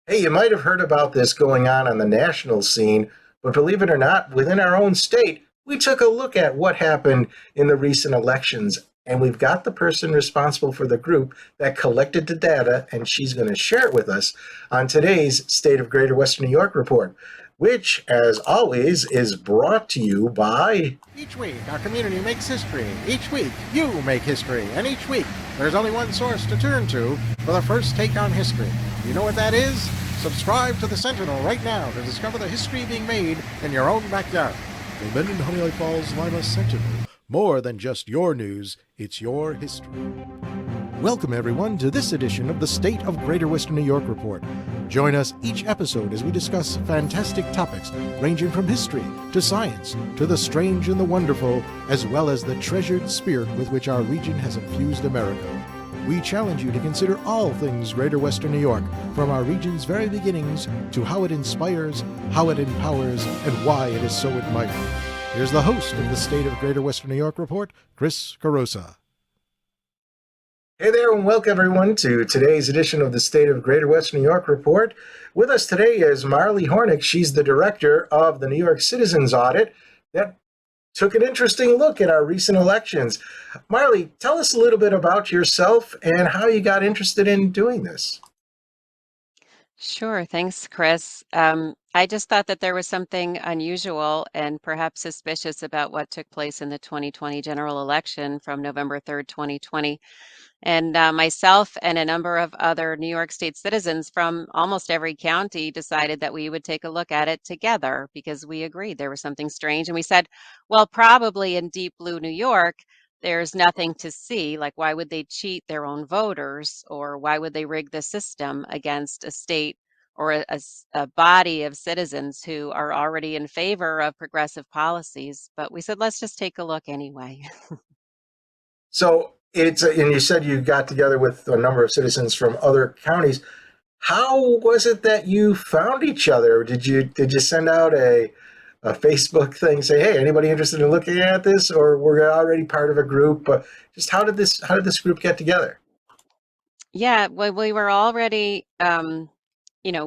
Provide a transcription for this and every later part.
Hey, you might have heard about this going on the national scene, but believe it or not, within our own state, we took a look at what happened in the recent elections, and we've got the person responsible for the group that collected the data, and she's going to share it with us on today's State of Greater Western New York report, which, as always, is brought to you by. Each week, our community makes history. Each week, you make history. And each week, there's only one source to turn to for the first take on history. You know what that is? Subscribe to the Sentinel right now to discover the history being made in your own backyard. The Minden Honey Falls Lima Sentinel. More than just your news, it's your history. Welcome, everyone, to this edition of the State of Greater Western New York Report. Join us each episode as we discuss fantastic topics ranging from history to science to the strange and the wonderful, as well as the treasured spirit with which our region has infused America. We challenge you to consider all things Greater Western New York, from our region's very beginnings to how it inspires, how it empowers, and why it is so admired. Here's the host of the State of Greater Western New York Report, Chris Carosa. Hey there, and welcome everyone to today's edition of the State of Greater Western New York Report. With us today is Marley Hornik. She's the director of the New York Citizens Audit that took an interesting look at our recent elections. Marley, tell us a little bit about yourself and how you got interested in doing this. Sure. Thanks, Chris. I just thought that there was something unusual and perhaps suspicious about what took place in the 2020 general election from November 3rd, 2020. And myself and a number of other New York State citizens from almost every county decided that we would take a look at it together because we agreed there was something strange. And we said, well, probably in deep blue New York, there's nothing to see. Like, why would they cheat their own voters, or why would they rig the system against a state or a body of citizens who are already in favor of progressive policies? But we said, let's just take a look anyway. So and you said you got together with a number of citizens from other counties. How was it that you found each other? Did you send out a Facebook thing, say, "Hey, anybody interested in looking at this?" Or were you already part of a group? Just how did this group get together? Yeah, well, we were already,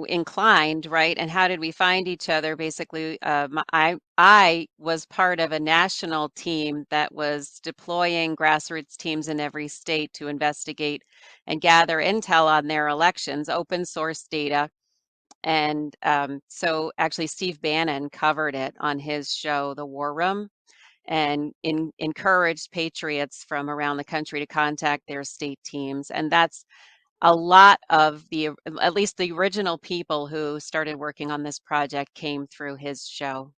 inclined, right? And how did we find each other? Basically, I was part of a national team that was deploying grassroots teams in every state to investigate and gather intel on their elections, open source data. And so actually, Steve Bannon covered it on his show, The War Room, and encouraged patriots from around the country to contact their state teams. And that's a lot of at least the original people who started working on this project came through his show.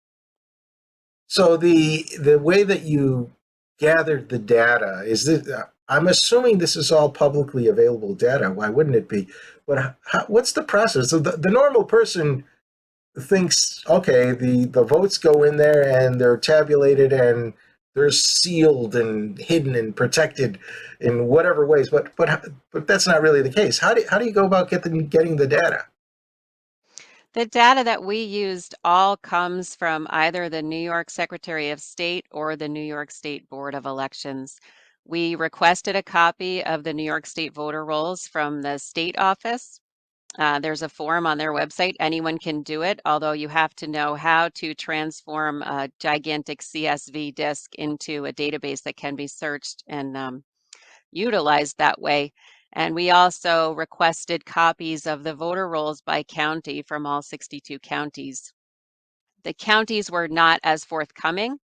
So the way that you gathered the data is that I'm assuming this is all publicly available data. Why wouldn't it be? But what's the process? So the normal person thinks, okay, the votes go in there and they're tabulated and they're sealed and hidden and protected in whatever ways. But that's not really the case. How do you go about getting the data? The data that we used all comes from either the New York Secretary of State or the New York State Board of Elections. We requested a copy of the New York State voter rolls from the state office. There's a form on their website. Anyone can do it, although you have to know how to transform a gigantic CSV disk into a database that can be searched and utilized that way. And we also requested copies of the voter rolls by county from all 62 counties. The counties were not as forthcoming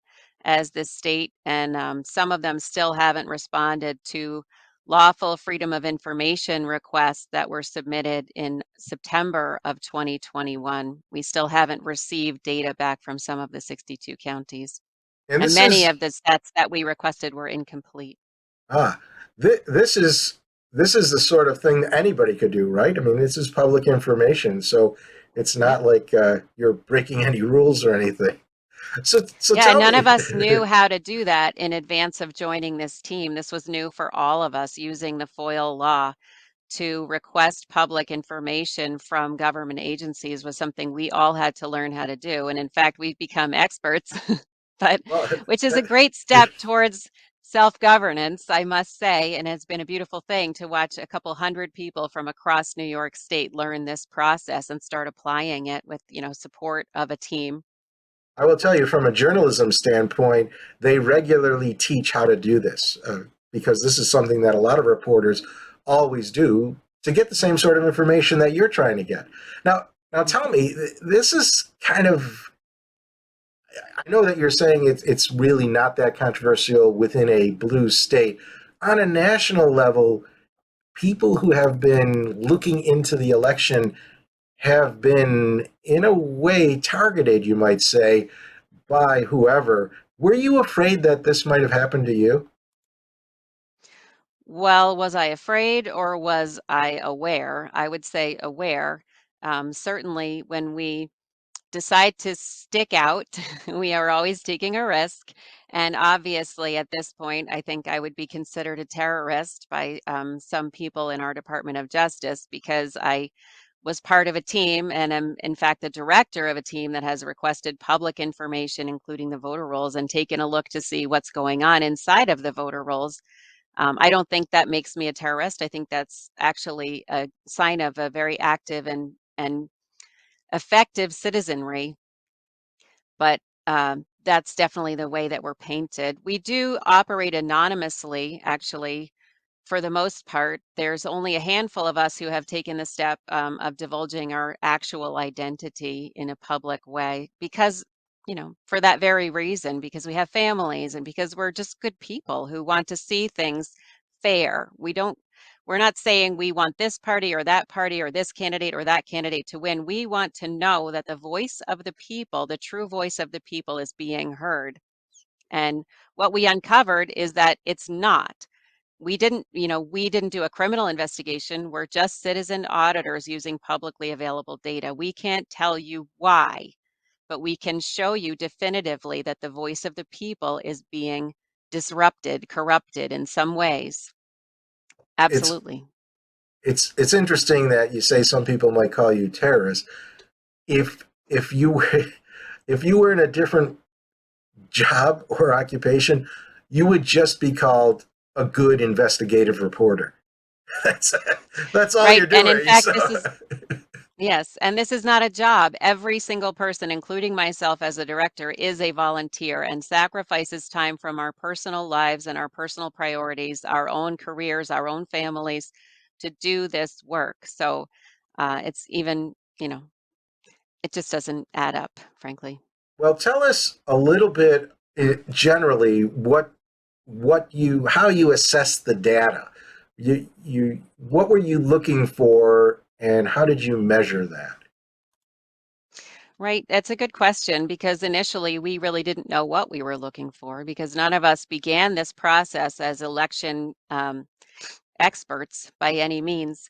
as the state, and some of them still haven't responded to lawful freedom of information requests that were submitted in September of 2021. We still haven't received data back from some of the 62 counties, And and this many is of the sets that we requested were incomplete. ah, this is the sort of thing that anybody could do, right? I mean, this is public information, so it's Yep. not like you're breaking any rules or anything. So Yeah, tell none of me. us knew how to do that in advance of joining this team. This was new for all of us using the FOIL law to request public information from government agencies was something we all had to learn how to do. And in fact, we've become experts, but Well, which is a great step towards self-governance, I must say, and it's been a beautiful thing to watch a couple hundred people from across New York State learn this process and start applying it with, support of a team. I will tell you from a journalism standpoint, they regularly teach how to do this because this is something that a lot of reporters always do to get the same sort of information that you're trying to get. Now tell me, this is kind of, I know that you're saying it's really not that controversial within a blue state. On a national level, people who have been looking into the election have been, in a way, targeted, you might say, by whoever. Were you afraid that this might have happened to you? Well, was I afraid or was I aware? I would say aware. Certainly, when we decide to stick out, we are always taking a risk. And obviously, at this point, I think I would be considered a terrorist by some people in our Department of Justice because I was part of a team and am, in fact, the director of a team that has requested public information, including the voter rolls, and taken a look to see what's going on inside of the voter rolls. I don't think that makes me a terrorist. I think that's actually a sign of a very active and effective citizenry, but that's definitely the way that we're painted. We do operate anonymously, actually, for the most part. There's only a handful of us who have taken the step of divulging our actual identity in a public way because, for that very reason, because we have families and because we're just good people who want to see things fair. We're not saying we want this party or this candidate or that candidate to win. We want to know that the voice of the people, the true voice of the people, is being heard. And what we uncovered is that it's not. We didn't do a criminal investigation. We're just citizen auditors using publicly available data. We can't tell you why, but we can show you definitively that the voice of the people is being disrupted, corrupted in some ways. It's Absolutely. it's interesting that you say some people might call you terrorists. If you were if you were in a different job or occupation, you would just be called a good investigative reporter. That's that's all Right. you're And in doing. fact, So yes, and this is not a job. Every single person, including myself as a director, is a volunteer and sacrifices time from our personal lives and our personal priorities, our own careers, our own families to do this work. So it's even, it just doesn't add up, frankly. well, tell us a little bit generally what you how you assess the data. You what were you looking for and how did you measure that? Right. That's a good question because initially we really didn't know what we were looking for because none of us began this process as election experts by any means.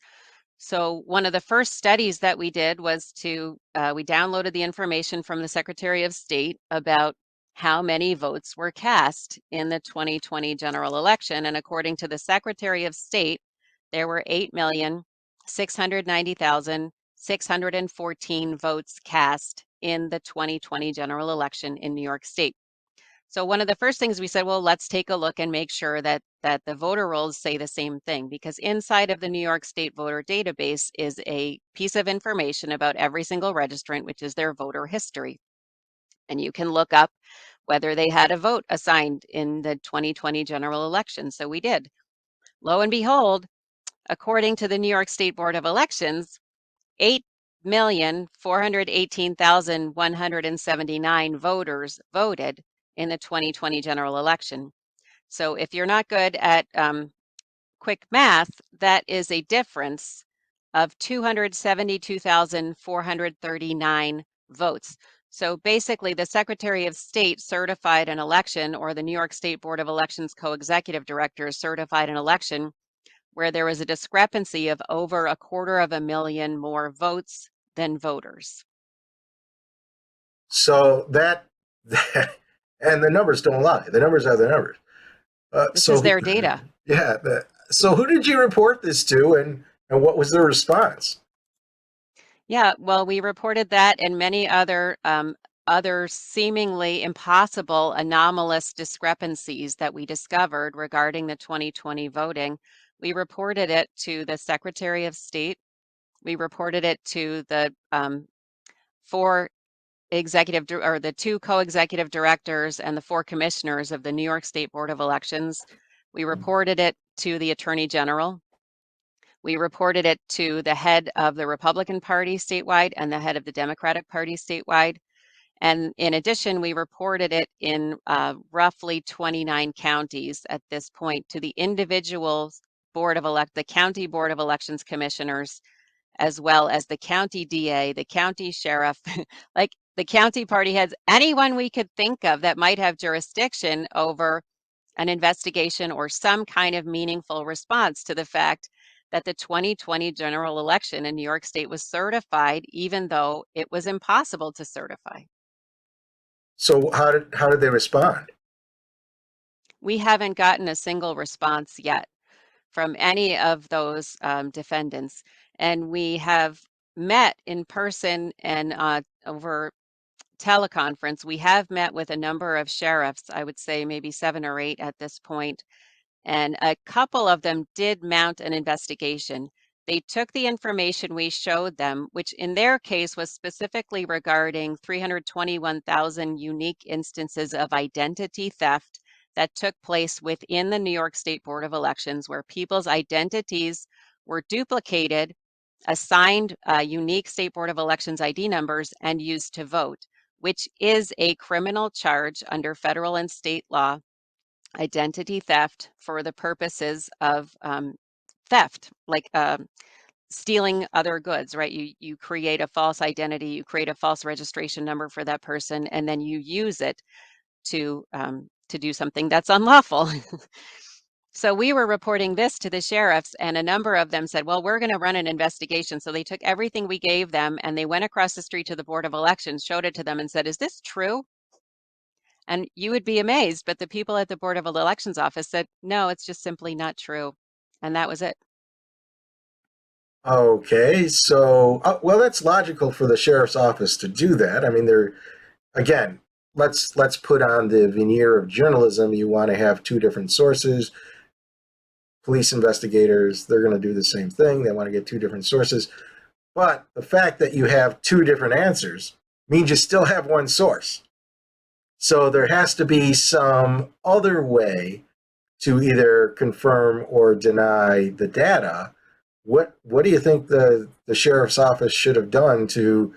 So one of the first studies that we did was we downloaded the information from the Secretary of State about how many votes were cast in the 2020 general election. And according to the Secretary of State, there were 8,690,614 votes cast in the 2020 general election in New York State. So one of the first things we said, well, let's take a look and make sure that the voter rolls say the same thing, because inside of the New York State voter database is a piece of information about every single registrant, which is their voter history. And you can look up whether they had a vote assigned in the 2020 general election. So we did. Lo and behold, according to the New York State Board of Elections, 8,418,179 voters voted in the 2020 general election. So if you're not good at quick math, that is a difference of 272,439 votes. So basically, the Secretary of State certified an election, or the New York State Board of Elections co-executive directors certified an election where there was a discrepancy of over 250,000 more votes than voters. So that and the numbers don't lie. The numbers are the numbers. This is their data. Yeah. So who did you report this to, and what was the response? Yeah, well, we reported that and many other other seemingly impossible anomalous discrepancies that we discovered regarding the 2020 voting. We reported it to the Secretary of State. We reported it to the four or the two co-executive directors and the four commissioners of the New York State Board of Elections. We reported it to the Attorney General. We reported it to the head of the Republican Party statewide and the head of the Democratic Party statewide. And in addition, we reported it in roughly 29 counties at this point to the individual the county board of elections commissioners, as well as the county DA, the county sheriff, like the county party heads, anyone we could think of that might have jurisdiction over an investigation or some kind of meaningful response to the fact that the 2020 general election in New York State was certified, even though it was impossible to certify. So how did they respond? We haven't gotten a single response yet from any of those defendants. And we have met in person and over teleconference. We have met with a number of sheriffs, I would say maybe 7 or 8 at this point, and a couple of them did mount an investigation. They took the information we showed them, which in their case was specifically regarding 321,000 unique instances of identity theft that took place within the New York State Board of Elections, where people's identities were duplicated, assigned unique State Board of Elections ID numbers, and used to vote, which is a criminal charge under federal and state law, identity theft for the purposes of theft, like stealing other goods, right? You create a false identity, you create a false registration number for that person, and then you use it to do something that's unlawful. So we were reporting this to the sheriffs, and a number of them said, well, we're going to run an investigation. So they took everything we gave them and they went across the street to the Board of Elections, showed it to them and said, is this true? And you would be amazed, but the people at the Board of Elections office said, no, it's just simply not true. And that was it. Okay, so well, that's logical for the sheriff's office to do that. I mean, they're again, let's put on the veneer of journalism. You want to have two different sources. Police investigators, they're going to do the same thing. They want to get two different sources. But the fact that you have two different answers means you still have one source. So there has to be some other way to either confirm or deny the data. What do you think the sheriff's office should have done to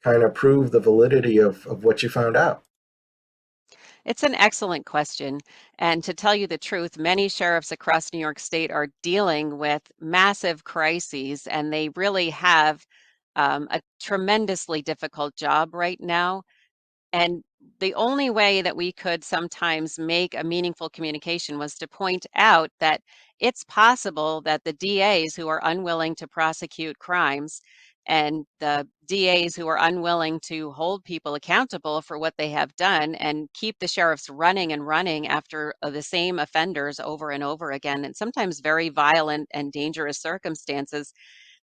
kind of prove the validity of what you found out? It's an excellent question. And to tell you the truth, many sheriffs across New York State are dealing with massive crises, and they really have a tremendously difficult job right now. And the only way that we could sometimes make a meaningful communication was to point out that it's possible that the DAs who are unwilling to prosecute crimes and the DAs who are unwilling to hold people accountable for what they have done and keep the sheriffs running and running after the same offenders over and over again, and sometimes very violent and dangerous circumstances,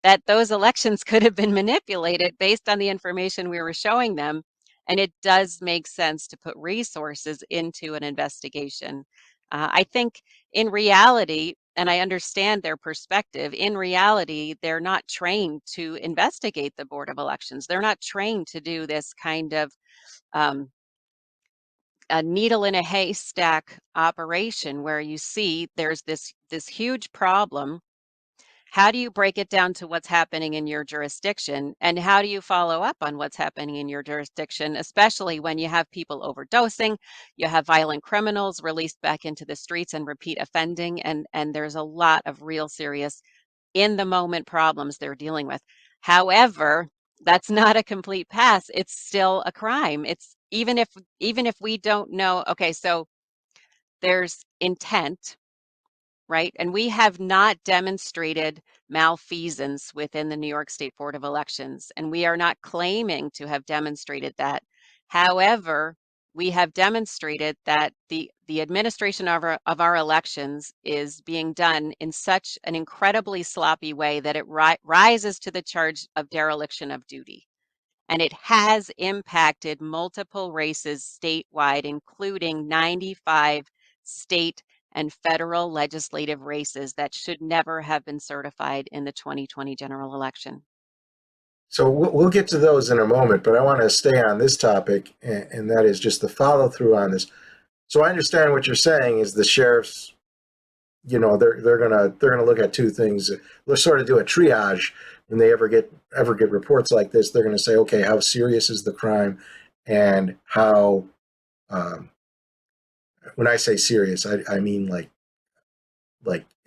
that those elections could have been manipulated based on the information we were showing them. And it does make sense to put resources into an investigation. I think in reality, and I understand their perspective, in reality, they're not trained to investigate the Board of Elections. They're not trained to do this kind of um, a needle in a haystack operation where you see there's this huge problem. How do you break it down to what's happening in your jurisdiction? And how do you follow up on what's happening in your jurisdiction, especially when you have people overdosing, you have violent criminals released back into the streets and repeat offending, and there's a lot of real serious in the moment problems they're dealing with. However, that's not a complete pass. It's still a crime. It's even if we don't know, okay, so there's intent, right? And we have not demonstrated malfeasance within the New York State Board of Elections, and we are not claiming to have demonstrated that. However, we have demonstrated that the administration of our elections is being done in such an incredibly sloppy way that it rises to the charge of dereliction of duty. and it has impacted multiple races statewide, including 95 state and federal legislative races that should never have been certified in the 2020 general election. So we'll get to those in a moment, but I want to stay on this topic, and that is just the follow through on this. So I understand what you're saying is the sheriffs, they're gonna look at two things. They'll sort of do a triage when they ever get reports like this. They're gonna say, okay, how serious is the crime, and how when I say serious, I mean like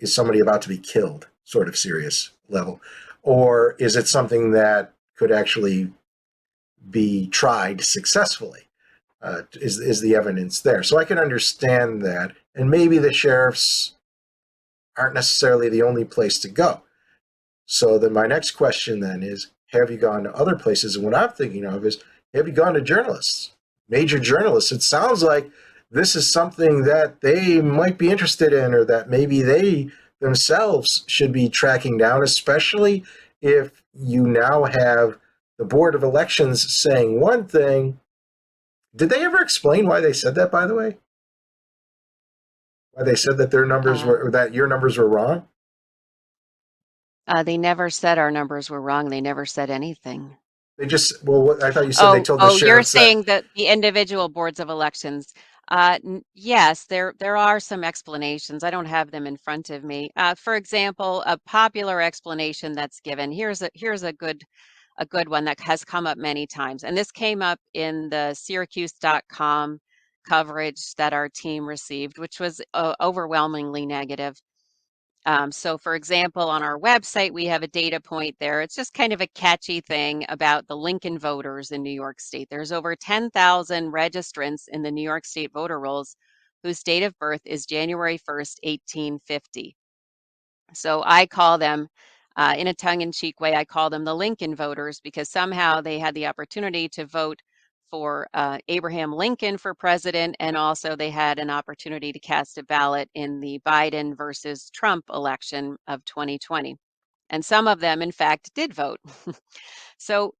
is somebody about to be killed, sort of serious level, or is it something that could actually be tried successfully? Is the evidence there? So I can understand that, and maybe the sheriffs aren't necessarily the only place to go. So then my next question then is, have you gone to other places? And what I'm thinking of is, have you gone to journalists, major journalists? It sounds like this is something that they might be interested in, or that maybe they themselves should be tracking down, especially if you now have the Board of Elections saying one thing. Did they ever explain why they said that, by the way? Why they said that their numbers were, that your numbers were wrong? They never said our numbers were wrong. They never said anything. They just, well, I thought you said they told the You're sheriffs that. saying that the individual boards of elections. Yes, there are some explanations. I don't have them in front of me. For example, a popular explanation that's given. Here's a good one that has come up many times, and this came up in the Syracuse.com coverage that our team received, which was overwhelmingly negative. So for example, on our website, we have a data point there. It's just kind of a catchy thing about the Lincoln voters in New York State. There's over 10,000 registrants in the New York State voter rolls whose date of birth is January 1st, 1850. So I call them, in a tongue-in-cheek way, I call them the Lincoln voters because somehow they had the opportunity to vote for Abraham Lincoln for president, and also they had an opportunity to cast a ballot in the Biden versus Trump election of 2020. And some of them, in fact, did vote. So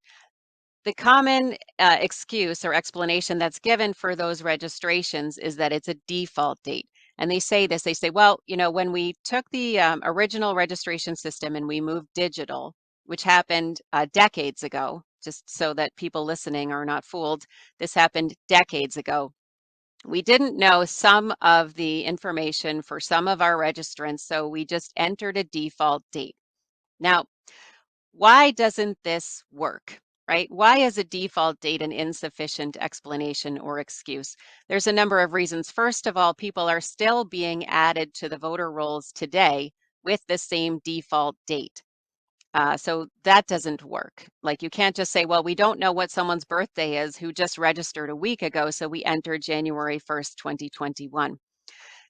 the common excuse or explanation that's given for those registrations is that it's a default date. And they say this, they say, well, when we took the original registration system and we moved digital, which happened decades ago, just so that people listening are not fooled, this happened decades ago. We didn't know some of the information for some of our registrants, so we just entered a default date. Now, why doesn't this work, right? Why is a default date an insufficient explanation or excuse? There's a number of reasons. First of all, people are still being added to the voter rolls today with the same default date. So that doesn't work. Like you can't just say, well, we don't know what someone's birthday is who just registered a week ago, so we entered January 1st, 2021.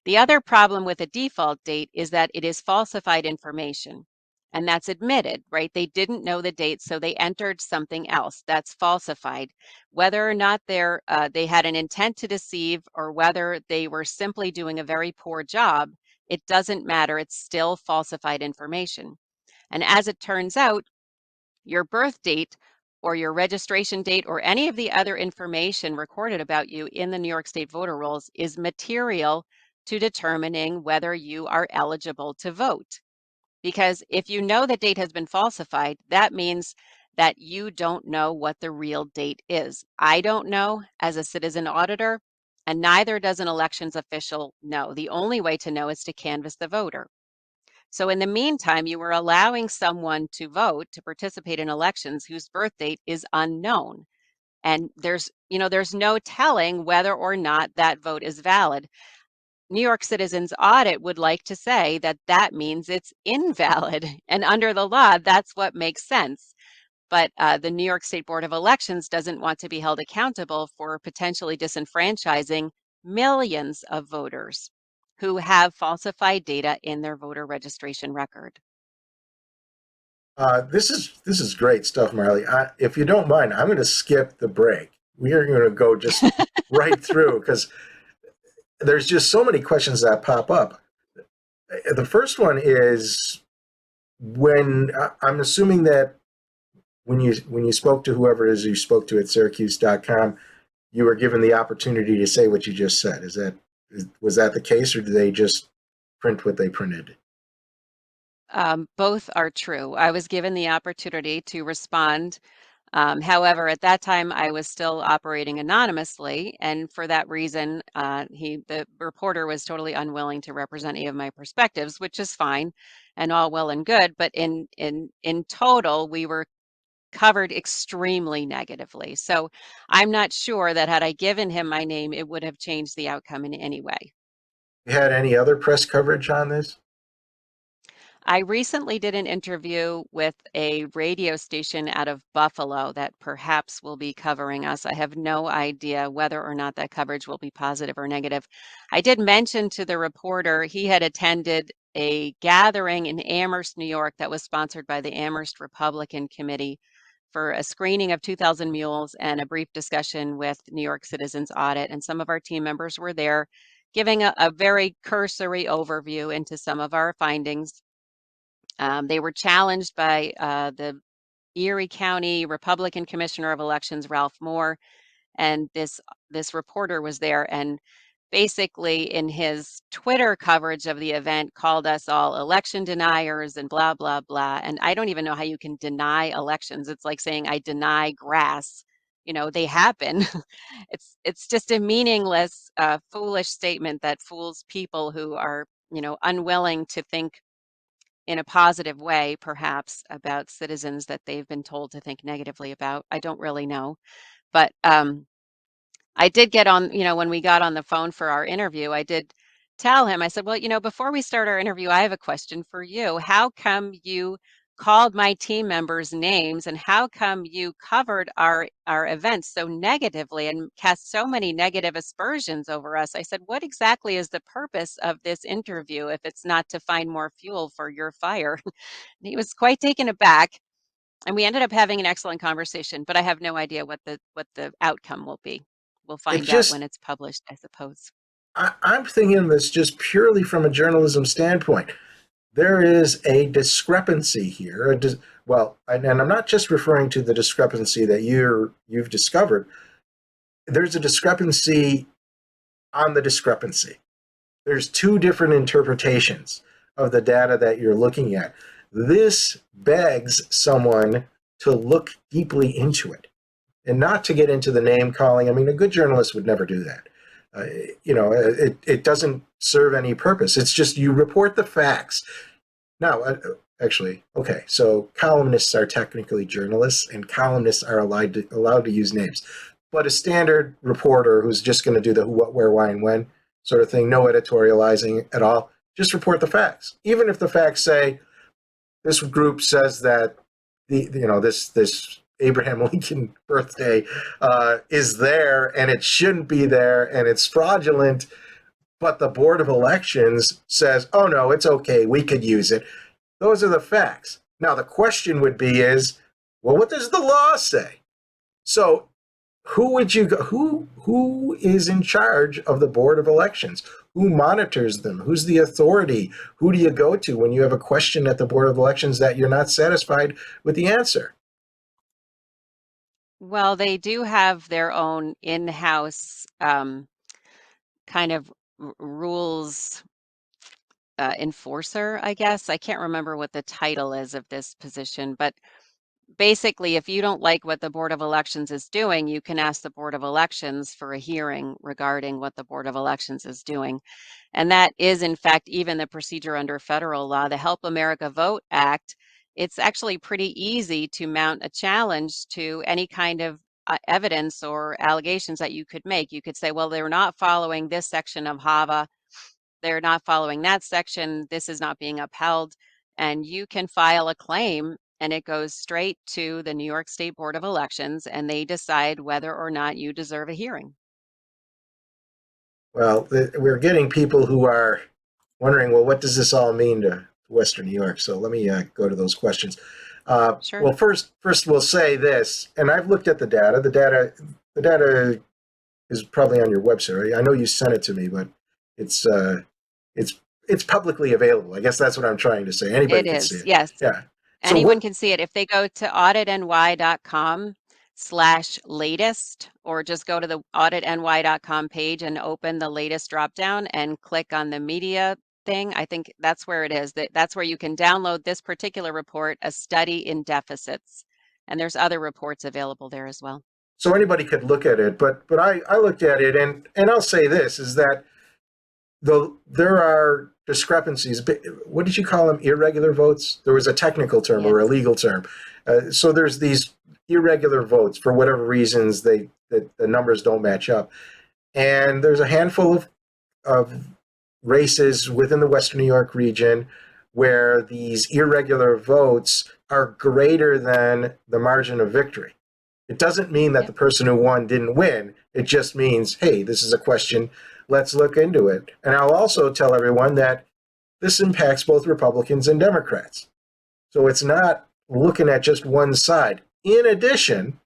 The other problem with a default date is that it is falsified information. And that's admitted, right? They didn't know the date, so they entered something else that's falsified. Whether or not they had an intent to deceive or whether they were simply doing a very poor job, it doesn't matter. It's still falsified information. And as it turns out, your birth date or your registration date or any of the other information recorded about you in the New York State voter rolls is material to determining whether you are eligible to vote. Because if you know the date has been falsified, that means that you don't know what the real date is. I don't know as a citizen auditor, and neither does an elections official know. The only way to know is to canvass the voter. So in the meantime, you were allowing someone to vote, to participate in elections whose birth date is unknown. And there's no telling whether or not that vote is valid. New York Citizens Audit would like to say that that means it's invalid. And under the law, that's what makes sense. But the New York State Board of Elections doesn't want to be held accountable for potentially disenfranchising millions of voters who have falsified data in their voter registration record. This is great stuff, Marley. If you don't mind, I'm going to skip the break. We are going to go just right through because there's just so many questions that pop up. The first one is when I'm assuming that when you spoke to whoever it is you spoke to at Syracuse.com, you were given the opportunity to say what you just said. Was that the case, or did they just print what they printed? Both are true. I was given the opportunity to respond. However, at that time, I was still operating anonymously, and for that reason, the reporter was totally unwilling to represent any of my perspectives, which is fine and all well and good. But in total, we were covered extremely negatively. So I'm not sure that had I given him my name, it would have changed the outcome in any way. You had any other press coverage on this? I recently did an interview with a radio station out of Buffalo that perhaps will be covering us. I have no idea whether or not that coverage will be positive or negative. I did mention to the reporter he had attended a gathering in Amherst, New York that was sponsored by the Amherst Republican Committee for a screening of 2,000 Mules and a brief discussion with New York Citizens Audit. And some of our team members were there giving a very cursory overview into some of our findings. They were challenged by the Erie County Republican Commissioner of Elections, Ralph Moore, and this reporter was there and basically in his Twitter coverage of the event called us all election deniers and blah blah blah. And I don't even know how you can deny elections. It's like saying I deny grass. You know, they happen. It's just a meaningless, foolish statement that fools people who are, unwilling to think in a positive way, perhaps, about citizens that they've been told to think negatively about. I don't really know. But I did get on, when we got on the phone for our interview, I did tell him, I said, well, before we start our interview, I have a question for you. How come you called my team members names and how come you covered our events so negatively and cast so many negative aspersions over us? I said, what exactly is the purpose of this interview if it's not to find more fuel for your fire? He was quite taken aback, and we ended up having an excellent conversation, but I have no idea what the outcome will be. We'll It's find out when just it's published, I suppose. I'm thinking of this just purely from a journalism standpoint. There is a discrepancy here. And I'm not just referring to the discrepancy that you've discovered. There's a discrepancy on the discrepancy. There's two different interpretations of the data that you're looking at. This begs someone to look deeply into it and not to get into the name calling. I mean, a good journalist would never do that. It doesn't serve any purpose. It's just you report the facts. Now, actually, okay, so columnists are technically journalists, and columnists are allowed to use names. But a standard reporter who's just going to do the who, what, where, why, and when sort of thing, no editorializing at all, just report the facts. Even if the facts say this group says that this Abraham Lincoln birthday is there and it shouldn't be there and it's fraudulent, but the Board of Elections says, oh no, it's okay, we could use it. Those are the facts. Now the question would be well, what does the law say? So who would you go, who is in charge of the Board of Elections? Who monitors them? Who's the authority? Who do you go to when you have a question at the Board of Elections that you're not satisfied with the answer? Well, they do have their own in-house kind of rules enforcer, I guess. I can't remember what the title is of this position, but basically, if you don't like what the Board of Elections is doing, you can ask the Board of Elections for a hearing regarding what the Board of Elections is doing. And that is, in fact, even the procedure under federal law, the Help America Vote Act. It's actually pretty easy to mount a challenge to any kind of evidence or allegations that you could make. You could say, well, they're not following this section of HAVA, they're not following that section, this is not being upheld, and you can file a claim and it goes straight to the New York State Board of Elections and they decide whether or not you deserve a hearing. Well, we're getting people who are wondering, well, what does this all mean to Western New York? So let me go to those questions. Sure. Well, first we'll say this, and I've looked at the data. The data is probably on your website. I know you sent it to me, but it's it's publicly available. I guess that's what I'm trying to say. Anybody It can see is, it. yes. Yeah. So Anyone what? can see it. If they go to auditny.com/latest, or just go to the auditny.com page and open the latest dropdown and click on the media thing, I think that's where it is. That's where you can download this particular report, A Study in Deficits. And there's other reports available there as well. So anybody could look at it, but I looked at it, and I'll say this is that though there are discrepancies. What did you call them? Irregular votes? There was a technical term or a Yes. legal term. So there's these irregular votes for whatever reasons the numbers don't match up, and there's a handful of races within the Western New York region where these irregular votes are greater than the margin of victory. It doesn't mean that Yep. the person who won didn't win. It just means, hey, this is a question. Let's look into it. And I'll also tell everyone that this impacts both Republicans and Democrats. So it's not looking at just one side. In addition,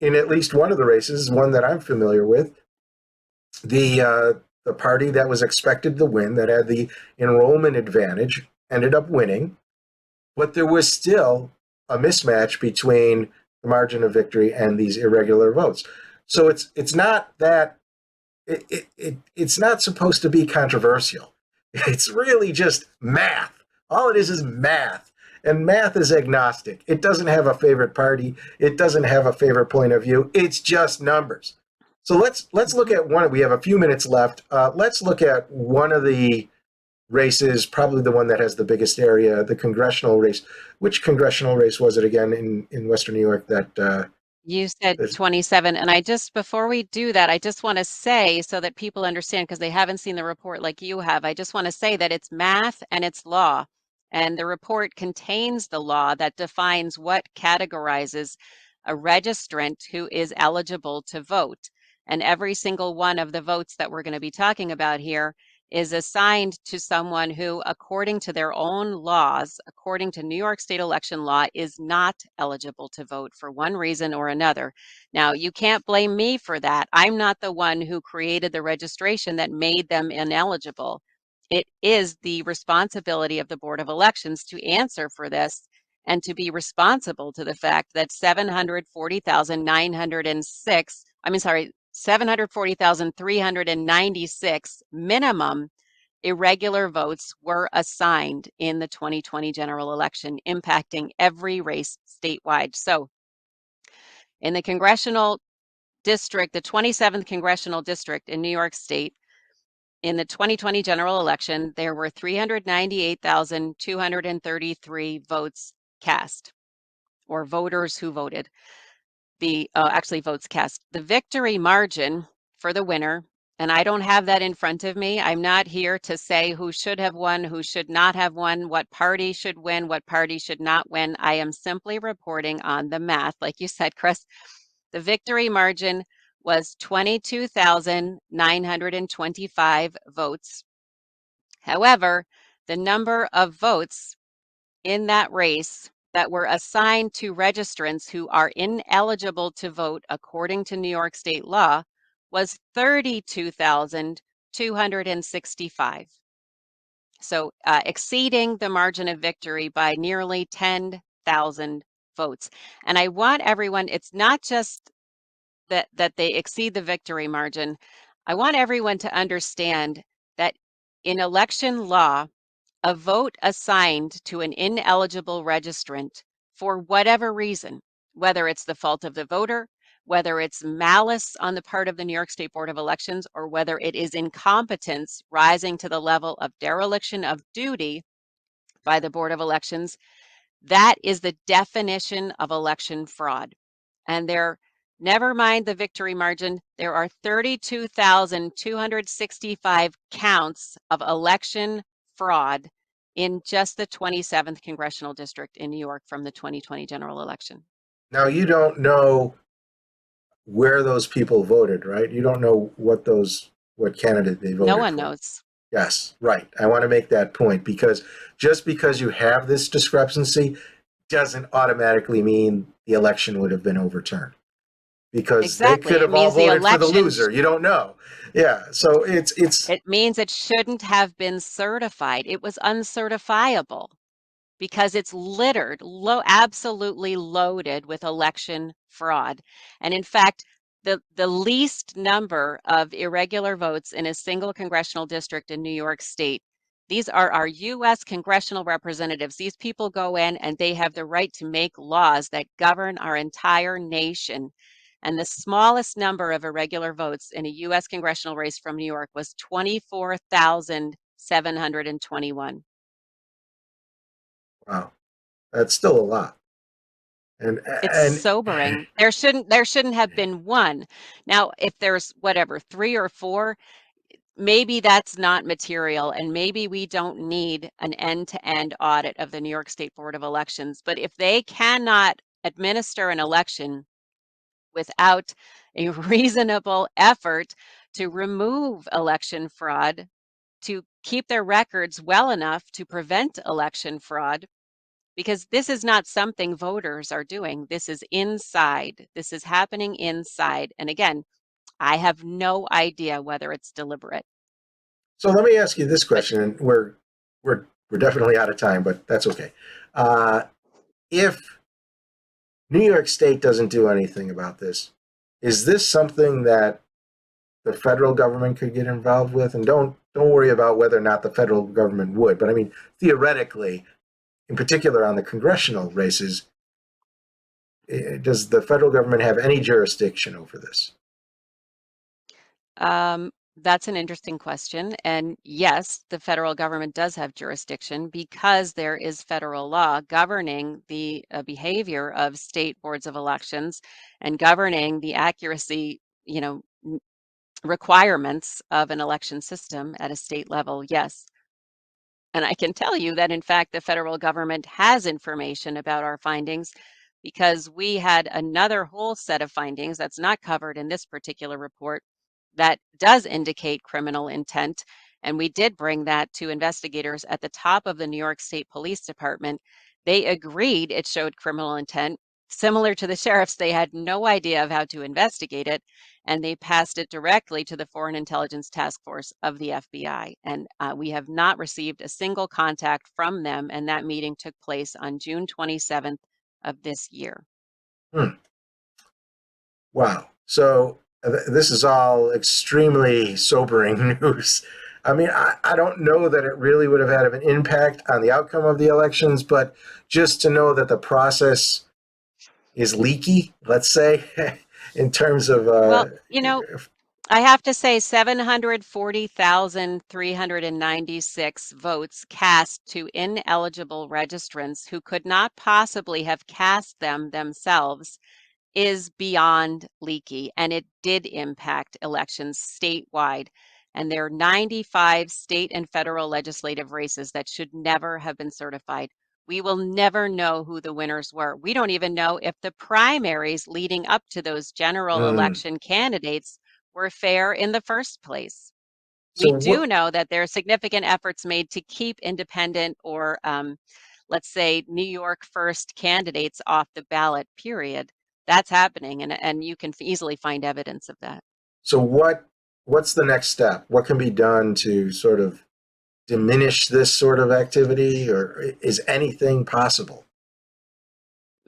in at least one of the races, one that I'm familiar with, the party that was expected to win, that had the enrollment advantage, ended up winning, but there was still a mismatch between the margin of victory and these irregular votes. So it's not that it's not supposed to be controversial. It's really just math. All it is math. And math is agnostic. It doesn't have a favorite party. It doesn't have a favorite point of view. It's just numbers. So let's look at one. We have a few minutes left. Let's look at one of the races, probably the one that has the biggest area, the congressional race. Which congressional race was it again in Western New York that You said is 27, and before we do that, I just want to say so that people understand, because they haven't seen the report like you have, I just want to say that it's math and it's law. And the report contains the law that defines what categorizes a registrant who is eligible to vote. And every single one of the votes that we're going to be talking about here is assigned to someone who, according to their own laws, according to New York State election law, is not eligible to vote for one reason or another. Now, you can't blame me for that. I'm not the one who created the registration that made them ineligible. It is the responsibility of the Board of Elections to answer for this and to be responsible to the fact that 740,906, 740,396 minimum irregular votes were assigned in the 2020 general election, impacting every race statewide. So in the congressional district, the 27th congressional district in New York State, in the 2020 general election, there were 398,233 votes cast, or voters who voted. Actually votes cast. The victory margin for the winner, and I don't have that in front of me. I'm not here to say who should have won, who should not have won, what party should win, what party should not win. I am simply reporting on the math. Like you said, Chris, the victory margin was 22,925 votes. However, the number of votes in that race that were assigned to registrants who are ineligible to vote according to New York State law was 32,265. So exceeding the margin of victory by nearly 10,000 votes. And I want everyone, it's not just that they exceed the victory margin. I want everyone to understand that in election law, a vote assigned to an ineligible registrant for whatever reason, whether it's the fault of the voter, whether it's malice on the part of the New York State Board of Elections, or whether it is incompetence rising to the level of dereliction of duty by the Board of Elections, that is the definition of election fraud. And never mind the victory margin, there are 32,265 counts of election fraud in just the 27th congressional district in New York from the 2020 general election. now you don't know where those people voted, right? You don't know what candidate they No voted one for. knows. Yes, right. I want to make that point because just because you have this discrepancy doesn't automatically mean the election would have been overturned because they Exactly. could It have all means the voted for the election, loser. You don't know. Yeah, so it's it means it shouldn't have been certified. It was uncertifiable. because it's littered, absolutely loaded with election fraud. And in fact, the least number of irregular votes in a single congressional district in New York State, these are our U.S. congressional representatives. These people go in and they have the right to make laws that govern our entire nation. And the smallest number of irregular votes in a U.S. congressional race from New York was 24,721. Wow, that's still a lot. And It's and sobering. There shouldn't have been one. Now, if there's whatever, 3 or 4, maybe that's not material, and maybe we don't need an end-to-end audit of the New York State Board of Elections. But if they cannot administer an election without a reasonable effort to remove election fraud, to keep their records well enough to prevent election fraud, because this is not something voters are doing. This is inside. This is happening inside. And again, I have no idea whether it's deliberate. so let me ask you this But question, and we're definitely out of time, but that's okay. If New York State doesn't do anything about this, is this something that the federal government could get involved with? And don't worry about whether or not the federal government would, but I mean theoretically, in particular on the congressional races, does the federal government have any jurisdiction over this? that's an interesting question. And yes, the federal government does have jurisdiction because there is federal law governing the behavior of state boards of elections and governing the accuracy, requirements of an election system at a state level. Yes. And I can tell you that, in fact, the federal government has information about our findings because we had another whole set of findings that's not covered in this particular report that does indicate criminal intent. And we did bring that to investigators at the top of the New York State Police Department. They agreed it showed criminal intent. Similar to the sheriffs, they had no idea of how to investigate it, and they passed it directly to the Foreign Intelligence Task Force of the FBI. And we have not received a single contact from them, and that meeting took place on June 27th of this year. Hmm. Wow. So this is all extremely sobering news. I mean, I don't know that it really would have had an impact on the outcome of the elections, but just to know that the process is leaky, let's say, in terms of Well, I have to say 740,396 votes cast to ineligible registrants who could not possibly have cast them themselves is beyond leaky, and it did impact elections statewide. And there are 95 state and federal legislative races that should never have been certified. We will never know who the winners were. We don't even know if the primaries leading up to those general mm. election candidates were fair in the first place. So We do what? know that there are significant efforts made to keep independent or, let's say, New York first candidates off the ballot, period. That's happening, and you can easily find evidence of that. So what's the next step? What can be done to sort of diminish this sort of activity, or is anything possible?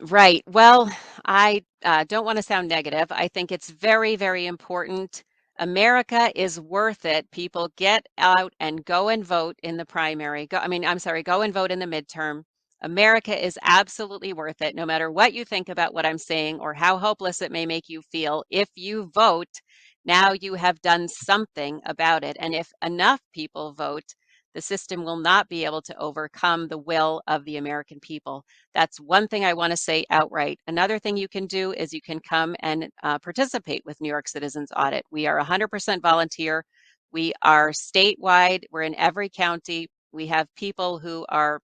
Right. Well, I don't want to sound negative. I think it's very, very important. America is worth it. People get out and go and vote in the primary. I'm sorry, go and vote in the midterm. America is absolutely worth it, no matter what you think about what I'm saying or how hopeless it may make you feel. If you vote, now you have done something about it. And if enough people vote, the system will not be able to overcome the will of the American people. That's one thing I want to say outright. Another thing you can do is you can come and participate with New York Citizens Audit. We are 100% volunteer. We are statewide. We're in every county. We have people who are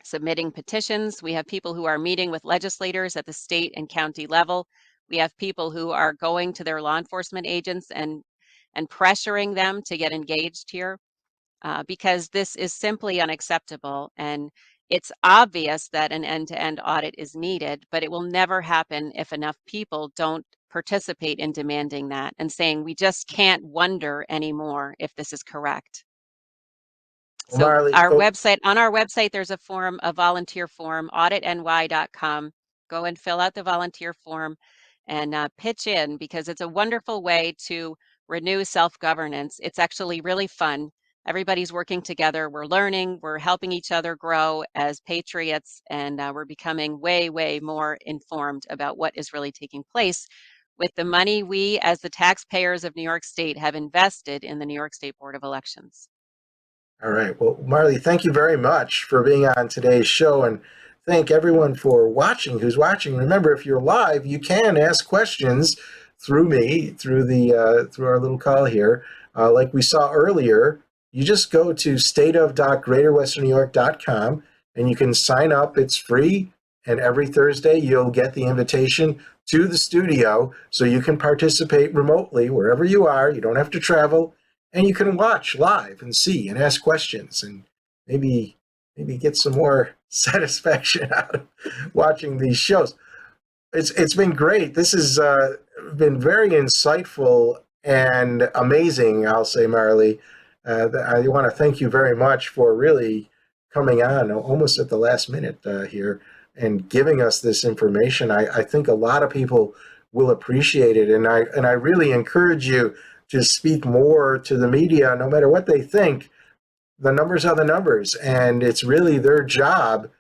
submitting petitions. We have people who are meeting with legislators at the state and county level. We have people who are going to their law enforcement agents and pressuring them to get engaged here because this is simply unacceptable. And it's obvious that an end-to-end audit is needed, but it will never happen if enough people don't participate in demanding that and saying we just can't wonder anymore if this is correct. Well, So Marley, our website, on our website, there's a form, a volunteer form, auditny.com. Go and fill out the volunteer form and pitch in, because it's a wonderful way to renew self-governance. It's actually really fun. Everybody's working together. We're learning, we're helping each other grow as patriots, and we're becoming way, way more informed about what is really taking place with the money we, as the taxpayers of New York State, have invested in the New York State Board of Elections. all right. Well, Marley, thank you very much for being on today's show, and thank everyone for watching who's watching. Remember, if you're live, you can ask questions through me, through our little call here. Like we saw earlier, you just go to stateof.greaterwesternnewyork.com and you can sign up. It's free, and every Thursday you'll get the invitation to the studio so you can participate remotely wherever you are. You don't have to travel. And you can watch live and see and ask questions, and maybe get some more satisfaction out of watching these shows. It's been great. This has been very insightful and amazing, I'll say, Marley. I want to thank you very much for really coming on almost at the last minute here and giving us this information. I think a lot of people will appreciate it, and I really encourage you to speak more to the media, no matter what they think. The numbers are the numbers, and it's really their job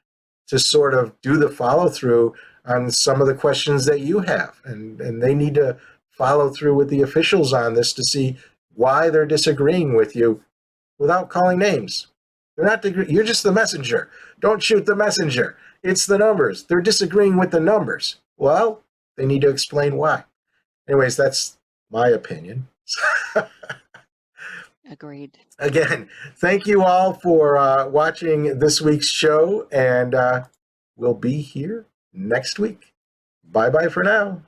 to sort of do the follow through on some of the questions that you have, and they need to follow through with the officials on this to see why they're disagreeing with you without calling names. They're not. You're just the messenger. Don't shoot the messenger. It's the numbers. They're disagreeing with the numbers. Well, they need to explain why. Anyways, that's my opinion. Agreed. Again, thank you all for watching this week's show, and we'll be here next week. Bye-bye for now.